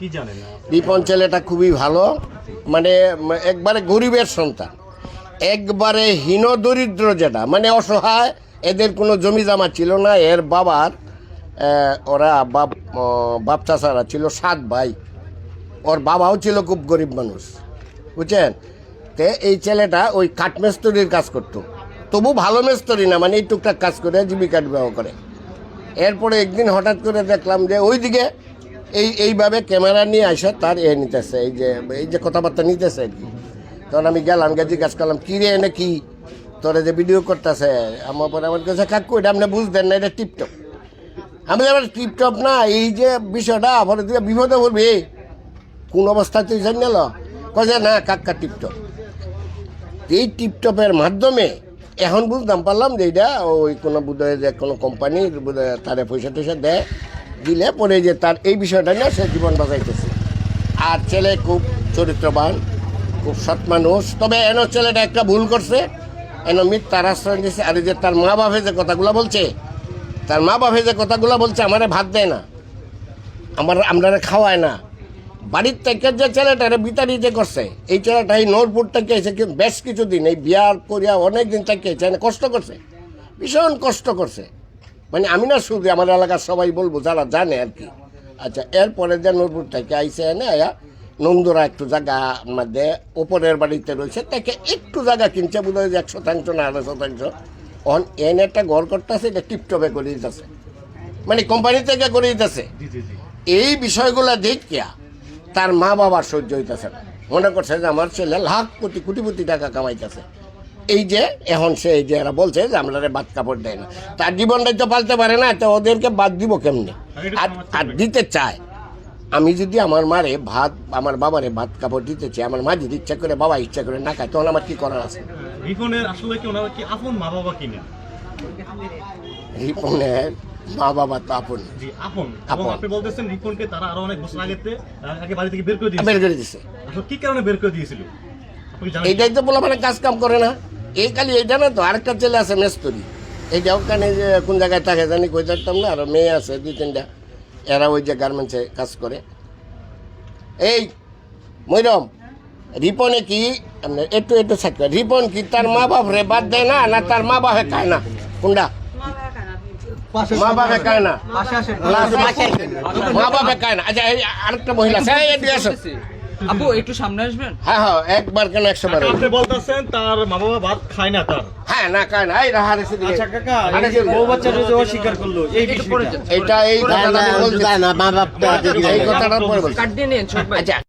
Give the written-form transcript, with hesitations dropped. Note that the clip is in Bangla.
কি জানেন? রিপন ছেলেটা খুবই ভালো, মানে একবারে গরিবের সন্তান, একবারে হীন দরিদ্র, যেটা মানে অসহায়। এদের কোনো জমি জমা ছিল না। এর বাবার ওরা বাপ চাচারা ছিল 7 ভাই। ওর বাবাও ছিল খুব গরিব মানুষ, বুঝছেন। তে এই ছেলেটা ওই কাঠ মিস্ত্রির কাজ করতো, তবু ভালো মিস্ত্রি না, মানে এই টুকটাক কাজ করে জীবিকা নির্বাহ করে। এরপরে একদিন হঠাৎ করে দেখলাম যে ওইদিকে এইভাবে ক্যামেরা নিয়ে আসে তার নিতেছে, এই যে কথাবার্তা নিতেছে আর কি। তখন আমি গেলাম, গিয়ে জিজ্ঞাসা করলাম, কী রে এনে কি তোরা যে ভিডিও করতেছে? আমার পরে আমার কাছে কাকু এটা আপনি বুঝতেন না, এটা টিপটপ। আমি আবার টিপটপ না, এই যে বিষয়টা পরে তুই বিপদে পড়বি কোন অবস্থায় তুই জানি না কয়ে না কাক্কা টিপটপ। এই টিপটপের মাধ্যমে এখন বুঝতাম পারলাম যে এইটা ওই কোনো বোধহয় যে কোনো কোম্পানির বোধহয় তারে পয়সা টয়সা দেয়, দিলে পরে যে তার এই বিষয়টা নিয়ে সে জীবন বাঁচাইতেছে। আর ছেলে খুব চরিত্রবান, খুব সৎ মানুষ। তবে এন ছেলেটা একটা ভুল করছে, এন মিথ্যার আশ্রয় দিয়েছে। আর যে তার মা বাপে যে কথাগুলো বলছে, তার মা বাপে যে কথাগুলো বলছে, আমারে ভাত দেয় না, আমরা খাওয়ায় না। বাড়ির থেকে যে ছেলেটারে বিতাড়িত করছে, এই ছেলেটা এই নূরপুর থেকে এসে বেশ কিছুদিন এই বিয়ার করিয়া অনেক দিন থেকে কষ্ট করছে, ভীষণ কষ্ট করছে। মানে আমি না শুধু আমার এলাকার সবাই বলবো যারা জানে আর কি। আচ্ছা, এরপরে যে নূরপুর থেকে আইসে এনে নন্দুরা একটু জায়গা মধ্যে ওপরের বাড়িতে রয়েছে, তাকে একটু জায়গা কিনছে বোধ হয় 100% না 200%। অন এনে একটা ঘর করতেছে, এটা টিপটপে করে দিতেছে, মানে কোম্পানি থেকে করে দিতেছে। এই বিষয়গুলো দেখিয়া তার মা বাবার সহ্য হইতেছে না, মনে করছে যে আমার ছেলে লাখ কোটি টাকা কামাইতেছে। এই যে এখন সে এই যে এরা বলছে যে আমরা বাদ কাপড় দেয় না, তার জীবনটাই তো পালতে পারে না, তো ওদেরকে বাদ দিব কেমনি? আর দিতে চায়। আমি যদি আমার মারে ভাত, আমার বাবারে ভাত কাপড় দিতে চাই, আমার মা যদি ইচ্ছা করে, বাবা ইচ্ছা করে না খায়, তখন আমার কি করার আছে? রিপনের আসলে কি ওনারা কি আপন মা বাবা কিনা? রিপনের মা বাবা তো আপন, জি আপন। এবং আপনি বলতেছেন রিপনকে তারা আরো অনেক বছর আগে বাড়ি থেকে বের করে দিয়েছে। আসলে কি কারণে বের করে দিয়েছিল? এইটাই তো বলা, মানে কাজ কাম করে না। এই খালি এইটা না তো, আরেকটা ছেলে আছে মেস্তরি, এইটা ওখানে যে কোন জায়গায় থাকে জানি, কই থাকতাম না। আর মেয়ে আছে 2-3টা, এরা ওই যে গার্মেন্টসে কাজ করে। এই মৈরম, রিপনে কি একটু থাকবে, রিপন কি তার মা বাপ রে বাদ দেয় না, না তার মা বাপে খায় না? কোনটা মা বাপে খায় না? মা বাপে খায় না। আচ্ছা, আরেকটা মহিলা আপু একটু সামনে আসবেন। হ্যাঁ হ্যাঁ, একবার কেন 100 বার? আপনি বলতেছেন তার মা বাবা ভাত খায় না তার? হ্যাঁ, না খায় না। এই রাহারে আচ্ছা কাকা, এই যে বউ বাচ্চাটা যে অস্বীকার করলো, এই বিষয়টা এই কথাটা বলতে না, মা বাপ এই কথাটা পরে বলছি। কাট দিয়ে নিন। আচ্ছা।